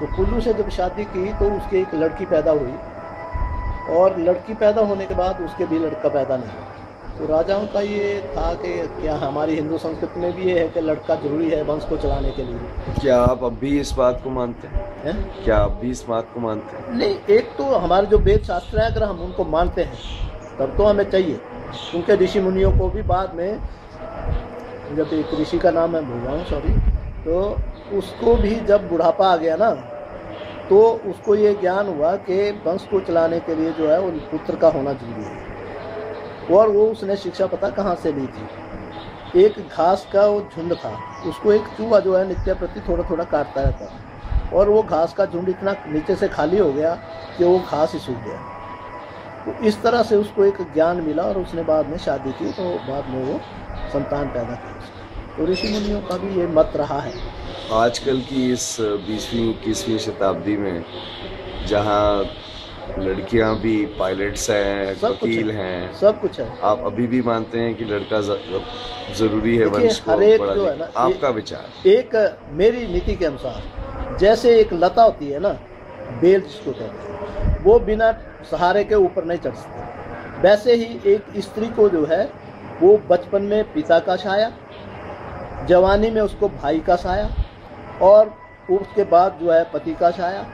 तो कुल्लू से जब शादी की तो उसकी एक लड़की पैदा हुई, और लड़की पैदा होने के बाद उसके भी लड़का पैदा नहीं हुआ। तो राजाओं का ये था कि क्या हमारी हिंदू संस्कृति में भी ये है कि लड़का जरूरी है वंश को चलाने के लिए। क्या आप अब भी इस बात को मानते हैं? क्या आप भी इस बात को मानते हैं? नहीं, एक तो हमारे जो वेद शास्त्र है अगर हम उनको मानते हैं तब तो हमें चाहिए, क्योंकि ऋषि मुनियों को भी बाद में, जब एक ऋषि का नाम मैं भूल रहा हूँ सॉरी, तो उसको भी जब बुढ़ापा आ गया ना तो उसको ये ज्ञान हुआ कि वंश को चलाने के लिए जो है वो पुत्र का होना जरूरी है। और वो उसने शिक्षा पता कहाँ से ली थी, एक घास का वो झुंड था, उसको एक चूहा जो है नित्य प्रति थोड़ा थोड़ा काटता रहता था, और वो घास का झुंड इतना नीचे से खाली हो गया कि वो घास ही सूख गया। तो इस तरह से उसको एक ज्ञान मिला और उसने बाद में शादी की, तो बाद में वो संतान पैदा की। तो ऋषि मुनियों का भी ये मत रहा है। आजकल की इस 20वीं 21वीं शताब्दी में जहाँ लड़कियां भी पायलट्स हैं, वकील हैं, सब कुछ है, आप अभी भी मानते हैं कि लड़का जरूरी है वंश को बढ़ाने जो है ना? आपका विचार? एक मेरी नीति के अनुसार, जैसे एक लता होती है ना, बेल जिसको कहते हैं, वो बिना सहारे के ऊपर नहीं चढ़ सकती, वैसे ही एक स्त्री को जो है वो बचपन में पिता का साया, जवानी में उसको भाई का साया, और उसके बाद जो है पति का साया,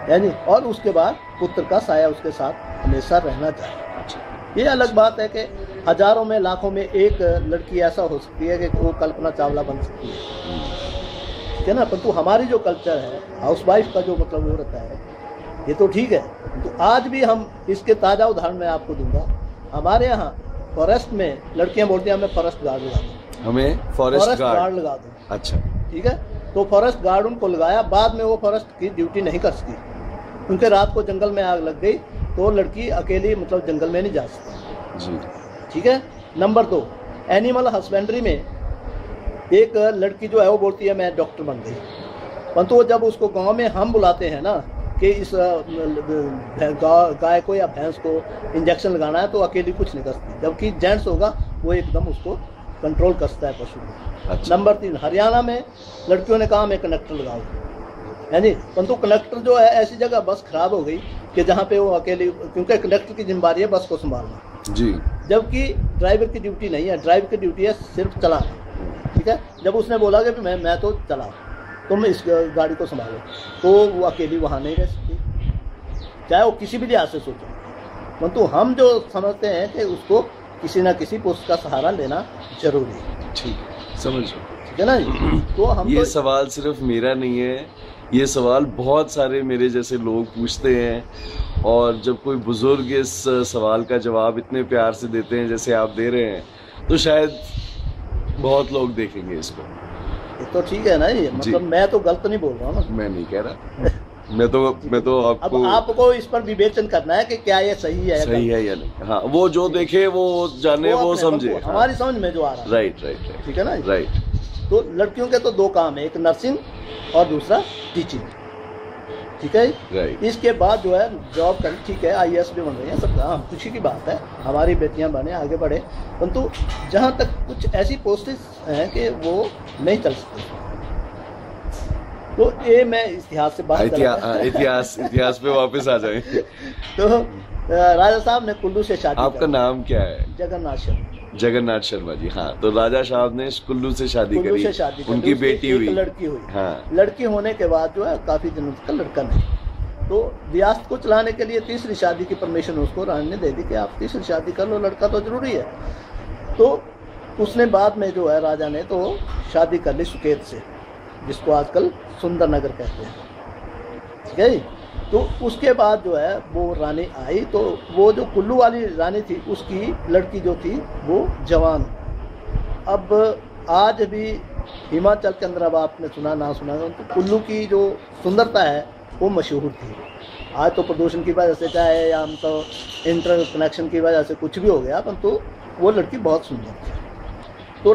यानी और उसके बाद पुत्र का साया उसके साथ हमेशा रहना चाहिए। ये अलग बात है कि हजारों में लाखों में एक लड़की ऐसा हो सकती है कि वो कल्पना चावला बन सकती है, ठीक है ना। परंतु हमारी जो कल्चर है, हाउसवाइफ का जो मतलब वो रहता है, ये तो ठीक है। तो आज भी हम इसके ताज़ा उदाहरण मैं आपको दूंगा। हमारे यहाँ फॉरेस्ट में लड़कियां बोलती हैं हमें फॉरेस्ट गार्ड लगा दो, हमें फॉरेस्ट गार्ड लगा दो। अच्छा, ठीक है। तो फॉरेस्ट गार्ड उनको लगाया, बाद में वो फॉरेस्ट की ड्यूटी नहीं कर सकी, क्योंकि रात को जंगल में आग लग गई तो लड़की अकेली मतलब जंगल में नहीं जा सकती जी। ठीक है। नंबर 2, एनिमल हस्बेंड्री में एक लड़की जो है वो बोलती है मैं डॉक्टर बन गई, परंतु वो जब उसको गांव में हम बुलाते हैं ना कि इस गाय को या भैंस को इंजेक्शन लगाना है, तो अकेली कुछ नहीं कर सकती, जबकि जेंट्स होगा वो एकदम उसको कंट्रोल करता है पशु को। अच्छा। नंबर 3, हरियाणा में लड़कियों ने कहा मैं कंडक्टर लगाऊं, यानी परंतु कंडक्टर जो है ऐसी जगह बस खराब हो गई कि जहाँ पे वो अकेली, क्योंकि कंडक्टर की जिम्मेदारी है बस को संभालना जी, जबकि ड्राइवर की ड्यूटी नहीं है, ड्राइवर की ड्यूटी है सिर्फ चलाना। ठीक है। जब उसने बोला कि मैं तो चला, तुम इस गाड़ी को संभालो, तो वो अकेली वहाँ नहीं रह सकती, चाहे वो किसी भी लिहाज से सोचो। परंतु हम जो समझते हैं कि उसको किसी न किसी पुरुष का सहारा लेना जरूरी है। ठीक है, समझ लो, ठीक है ना जी। तो हम ये सवाल सिर्फ मेरा नहीं है, ये सवाल बहुत सारे मेरे जैसे लोग पूछते हैं, और जब कोई बुजुर्ग इस सवाल का जवाब इतने प्यार से देते हैं जैसे आप दे रहे हैं, तो शायद बहुत लोग देखेंगे इसको। ये तो ठीक है ना, ये मतलब मैं तो गलत नहीं बोल रहा हूँ ना। मैं नहीं कह रहा मैं तो आपको, अब आपको इस पर विवेचन करना है कि क्या ये सही है या नहीं। हाँ, वो जो देखे वो जाने, वो समझे, हमारी समझ में जो आ रहा है। राइट, ठीक है ना, राइट। तो लड़कियों के तो 2 काम है, एक नर्सिंग और दूसरा टीचिंग। ठीक है, राइट। इसके बाद जो है जॉब कर, ठीक है, IAS भी बन रही है, सब खुशी की बात है, हमारी बेटियां बने, आगे बढ़े। परंतु जहाँ तक कुछ ऐसी पोस्टेस हैं कि वो नहीं चल सकती, तो ये मैं इतिहास से बात इतिहास पे वापस आ जाए। तो राजा साहब ने कुल्लू से शादी, आपका नाम क्या है? जगन्नाथ शर्मा जी। हाँ, तो राजा साहब ने कुल्लू से शादी करी, उनकी बेटी हुई, लड़की हुई। हाँ। लड़की होने के बाद जो है काफी दिनों तक लड़का नहीं, तो रियासत को चलाने के लिए तीसरी शादी की परमिशन उसको रानी ने दे दी कि आप तीसरी शादी कर लो, लड़का तो जरूरी है। तो उसने बाद में जो है राजा ने तो शादी कर ली सुकेत से, जिसको आजकल सुंदर नगर कहते हैं। ठीक है। तो उसके बाद जो है वो रानी आई, तो वो जो कुल्लू वाली रानी थी उसकी लड़की जो थी वो जवान। अब आज भी हिमाचल के अंदर, अब आपने सुना ना सुना, तो कुल्लू की जो सुंदरता है वो मशहूर थी। आज तो प्रदूषण की वजह से चाहे या हम तो इंटर कनेक्शन की वजह से कुछ भी हो गया, परंतु वो लड़की बहुत सुंदर थी। तो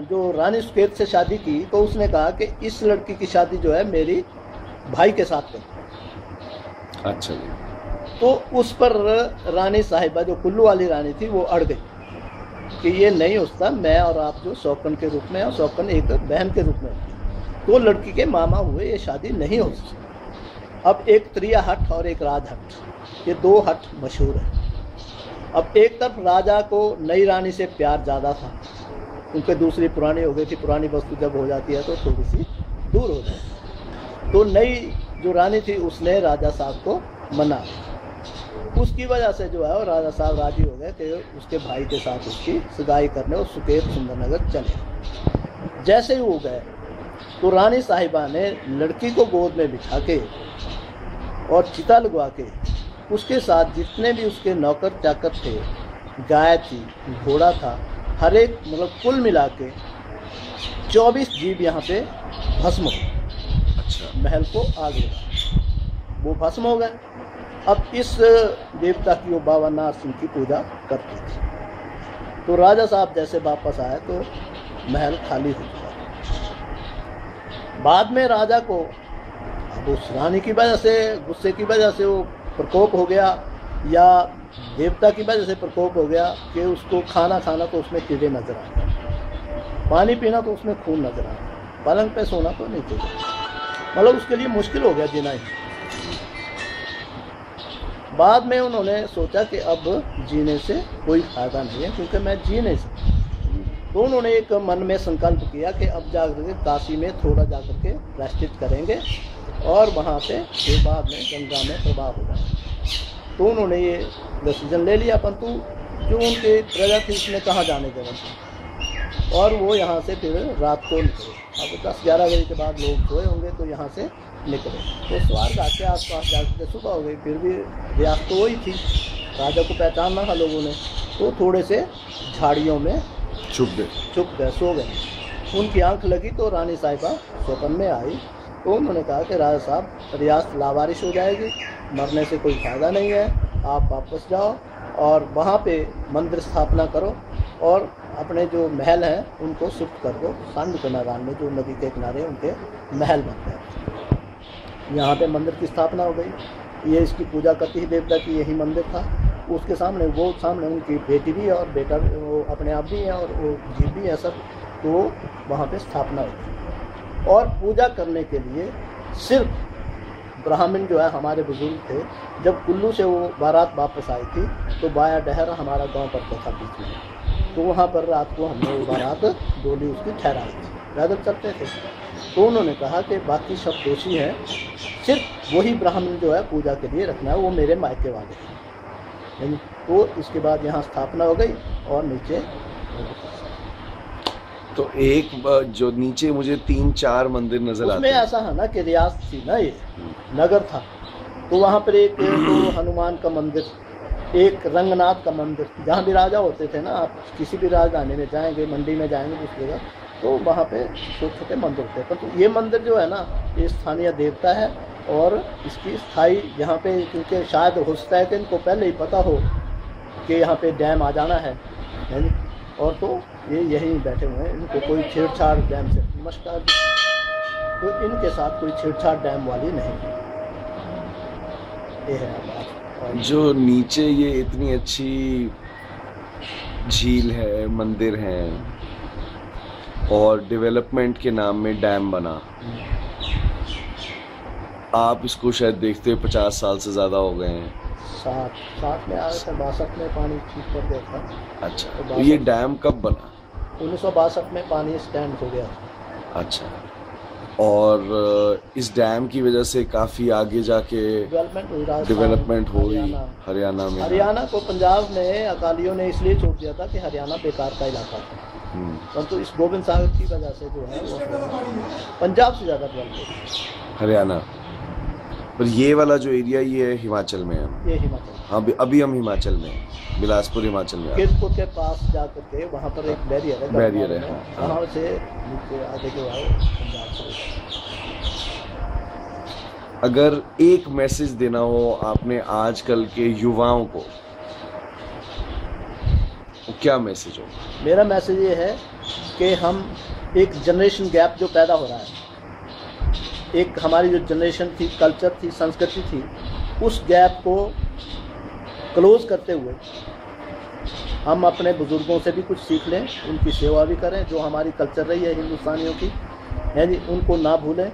जो रानी सुकेत से शादी की, तो उसने कहा कि इस लड़की की शादी जो है मेरी भाई के साथ कर। अच्छा जी। तो उस पर रानी साहिबा जो कुल्लू वाली रानी थी वो अड़ गई कि ये नहीं हो सकता, मैं और आप जो सौकन के रूप में, और सौकन एक बहन के रूप में होती, तो लड़की के मामा हुए, ये शादी नहीं हो सकती। अब एक त्रिया हट और एक राजहट, ये दो हट मशहूर है। अब एक तरफ राजा को नई रानी से प्यार ज़्यादा था, क्योंकि दूसरी पुरानी हो गई थी, पुरानी वस्तु जब हो जाती है तो थोड़ी सी दूर हो जाती। तो नई जो रानी थी उसने राजा साहब को मना, उसकी वजह से जो है वो राजा साहब राजी हो गए कि उसके भाई के साथ उसकी सगाई करने और सुकेत सुंदरनगर चले। जैसे ही वो गए तो रानी साहिबा ने लड़की को गोद में बिठा के और चिता लगवा के उसके साथ जितने भी उसके नौकर चाकर थे, गाय थी, घोड़ा था, हर एक मतलब कुल मिला के 24 जीव यहाँ पे भस्म हो गए। अच्छा। महल को आग लगा, वो भस्म हो गए। अब इस देवता की वो बाबा नार सिंह की पूजा करते थे। तो राजा साहब जैसे वापस आए तो महल खाली हो गया। बाद में राजा को अब उस रानी की वजह से, गुस्से की वजह से वो प्रकोप हो गया, या देवता की वजह से प्रकोप हो गया कि उसको खाना खाना तो उसमें कीड़े नजर आए, पानी पीना तो उसमें खून नजर आए, पलंग पे सोना तो नहीं चाहिए, मतलब उसके लिए मुश्किल हो गया जीना ही। बाद में उन्होंने सोचा कि अब जीने से कोई फायदा नहीं है, क्योंकि मैं जी नहीं सकता। तो उन्होंने एक मन में संकल्प किया कि अब जाकर के काशी में थोड़ा जाकर के प्रायश्चित करेंगे और वहाँ पे फिर बाद में गंगा में प्रवाह हो जाए। तो उन्होंने ये डिसीजन ले लिया, परंतु जो उनके प्रजा थी उसने कहाँ जाने देना, और वो यहाँ से फिर रात को निकले। अब 10-11 बजे के बाद लोग सोए होंगे तो यहाँ से निकले, तो स्वार घाट के आसपास जाकर के सुबह हो गई, फिर भी रियासत तो वही थी, राजा को पहचानना था लोगों ने। तो थोड़े से झाड़ियों में छुप गए, सो गए। उनकी आंख लगी तो रानी साहिबा स्वप्न में आई, तो उन्होंने कहा कि राजा साहब रियासत लावारिश हो जाएगी, मरने से कोई फायदा नहीं है, आप वापस जाओ और वहाँ पे मंदिर स्थापना करो और अपने जो महल हैं उनको शिफ्ट कर दो। सांड के मैदान में जो नदी के किनारे उनके महल बन गए, यहाँ पे मंदिर की स्थापना हो गई। ये इसकी पूजा करती ही देवता की यही मंदिर था। उसके सामने उनकी बेटी भी है और बेटा भी, वो अपने आप भी हैं और वो जीव भी है सब। तो वहाँ पे स्थापना हुई और पूजा करने के लिए सिर्फ ब्राह्मण जो है हमारे बुजुर्ग थे। जब कुल्लू से वो बारात वापस आई थी तो बाया डहर हमारा गांव पड़ता था बीच में, तो वहाँ पर रात को हमने वो बारात डोली उसकी ठहराई थी, पैदल चलते थे। तो उन्होंने कहा कि बाकी सब दोषी हैं, सिर्फ वही ब्राह्मण जो है पूजा के लिए रखना है, वो मेरे मायके वाले हैं। तो इसके बाद यहाँ स्थापना हो गई और नीचे तो एक जो नीचे मुझे 3-4 मंदिर नजर आते हैं। उसमें ऐसा है ना कि रियासत थी ना, ये नगर था, तो वहाँ पर एक तो हनुमान का मंदिर, एक रंगनाथ का मंदिर, जहाँ भी राजा होते थे ना, आप किसी भी राजधानी में जाएंगे, मंडी में जाएंगे उस जगह, तो वहाँ पे छोटे छोटे मंदिर थे। परंतु ये मंदिर जो है ना, ये स्थानीय देवता है और इसकी स्थाई यहाँ पे, क्योंकि शायद हो सकता है कि इनको पहले ही पता हो कि यहाँ पे डैम आ जाना है, और तो ये यहीं बैठे हुए हैं, इनको कोई छेड़छाड़ डैम से, नमस्कार, तो इनके साथ कोई छेड़छाड़ डैम वाली नहीं है। ये है बात। जो नीचे ये इतनी अच्छी झील है, मंदिर हैं और डेवलपमेंट के नाम में डैम बना, आप इसको शायद देखते 50 साल से ज़्यादा हो गए हैं। 60 में आया था, 62 में पानी ठीक कर दिया था। अच्छा, तो ये डैम कब बना? 1962 में पानी स्टैंड हो गया। अच्छा, और इस डैम की वजह से काफ़ी आगे जाके डेवलपमेंट हुई हरियाणा में। हरियाणा को पंजाब में अकालियों ने इसलिए छोड़ दिया था कि हरियाणा बेकार का इलाका था, परंतु इस गोबिंद सागर की वजह से जो है वो पंजाब से ज़्यादा डेवलप हरियाणा। पर ये वाला जो एरिया ये हिमाचल में है। ये हिमाचल, हाँ, अभी हम हिमाचल में हैं, बिलासपुर हिमाचल में। केतपुर के पास जाकर के वहाँ पर एक बैरियर है, हाँ। वहाँ से नीचे आगे के बाद पंजाब से। अगर एक मैसेज देना हो आपने आजकल के युवाओं को, क्या मैसेज हो? मेरा मैसेज ये है कि हम एक जनरेशन गैप जो पैदा हो रहा है, एक हमारी जो जनरेशन थी, कल्चर थी, संस्कृति थी, उस गैप को क्लोज करते हुए हम अपने बुजुर्गों से भी कुछ सीख लें, उनकी सेवा भी करें, जो हमारी कल्चर रही है हिंदुस्तानियों की है जी, उनको ना भूलें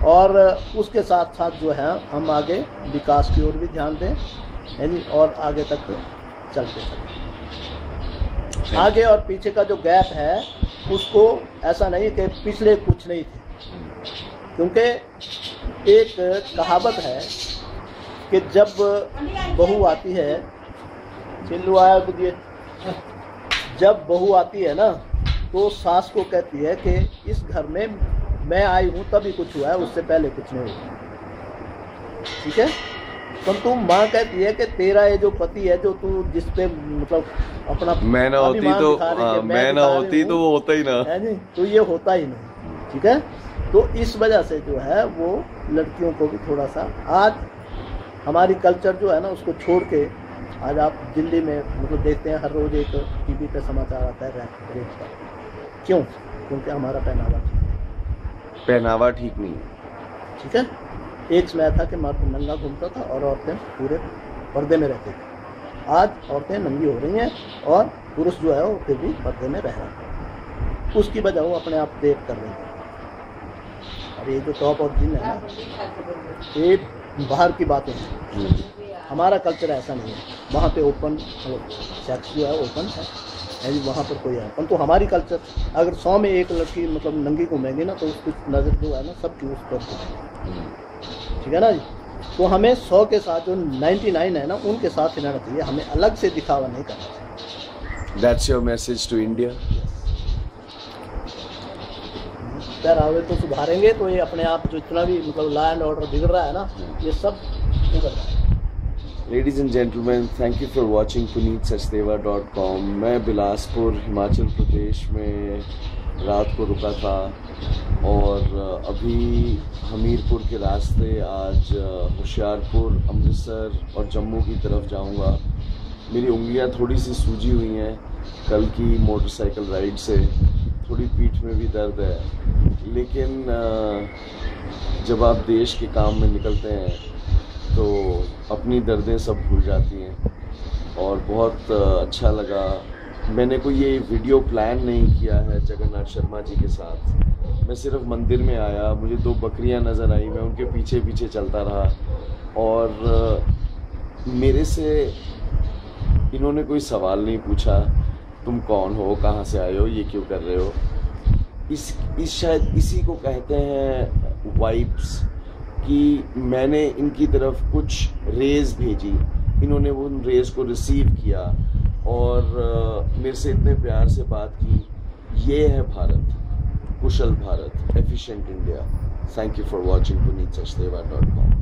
और उसके साथ साथ जो है हम आगे विकास की ओर भी ध्यान दें, है जी, और आगे तक चलते चलते आगे और पीछे का जो गैप है उसको ऐसा नहीं कि पिछले कुछ नहीं थे, क्योंकि एक कहावत है कि जब बहू आती है, चिल्लू आया बुझिए, जब बहू आती है ना तो सास को कहती है कि इस घर में मैं आई हूँ तभी कुछ हुआ है, उससे पहले कुछ नहीं हुआ, ठीक है। परंतु माँ कहती है कि तेरा ये जो पति है, जो तू जिस पे मतलब अपना मैं ना होती तो मैं ना होती तो वो होता ही ना, है नहीं, तो ये होता ही नहीं, ठीक है। तो इस वजह से जो है वो लड़कियों को भी थोड़ा सा, आज हमारी कल्चर जो है ना उसको छोड़ के, आज आप दिल्ली में मतलब देखते हैं हर रोज एक टीवी पे समाचार आता है रेप का, क्यों? क्योंकि हमारा पहनावा ठीक नहीं है, ठीक है। एक समय था कि मर्द नंगा घूमता था और औरतें पूरे पर्दे में रहती थी, आज औरतें नंगी हो रही हैं और पुरुष जो है वो फिर भी पर्दे में रह रहा है, उसकी वजह वो अपने आप देख कर रहे हैं। और ये जो टॉप और जिन है ना, ये बाहर की बातें हैं, हमारा कल्चर ऐसा नहीं है, वहाँ पे ओपन सेक्स जो है ओपन है, वहाँ पर कोई है। परंतु हमारी कल्चर, अगर 100 में एक लड़की मतलब नंगी घूमेंगी ना तो उसकी नज़र जो है ना सबकी उस पर, ठीक है ना जी। तो हमें 100 के साथ जो 99 है ना उनके साथ ही रहना चाहिए, हमें अलग से दिखावा नहीं करना चाहिए। That's your message to India. पहरावे तो सुधारेंगे तो ये अपने आप जो इतना भी मतलब लॉ एंड ऑर्डर बिगड़ रहा है ना, ये सब बिगड़ रहा है। Ladies and gentlemen, thank you for watching puneetsachdeva.com. मैं बिलासपुर हिमाचल प्रदेश में रात को रुका था और अभी हमीरपुर के रास्ते आज होशियारपुर, अमृतसर और जम्मू की तरफ जाऊंगा। मेरी उंगलियां थोड़ी सी सूजी हुई हैं कल की मोटरसाइकिल राइड से, थोड़ी पीठ में भी दर्द है, लेकिन जब आप देश के काम में निकलते हैं तो अपनी दर्दें सब भूल जाती हैं और बहुत अच्छा लगा। मैंने कोई ये वीडियो प्लान नहीं किया है जगन्नाथ शर्मा जी के साथ, मैं सिर्फ मंदिर में आया, मुझे 2 बकरियां नज़र आई, मैं उनके पीछे पीछे चलता रहा और मेरे से इन्होंने कोई सवाल नहीं पूछा, तुम कौन हो, कहाँ से आए हो, ये क्यों कर रहे हो। शायद इसी को कहते हैं वाइब्स, कि मैंने इनकी तरफ कुछ रेज भेजी, इन्होंने वो रेज को रिसीव किया और मेरे से इतने प्यार से बात की। ये है भारत, कुशल Bharat, efficient India. Thank you for watching puneetsachdeva.com।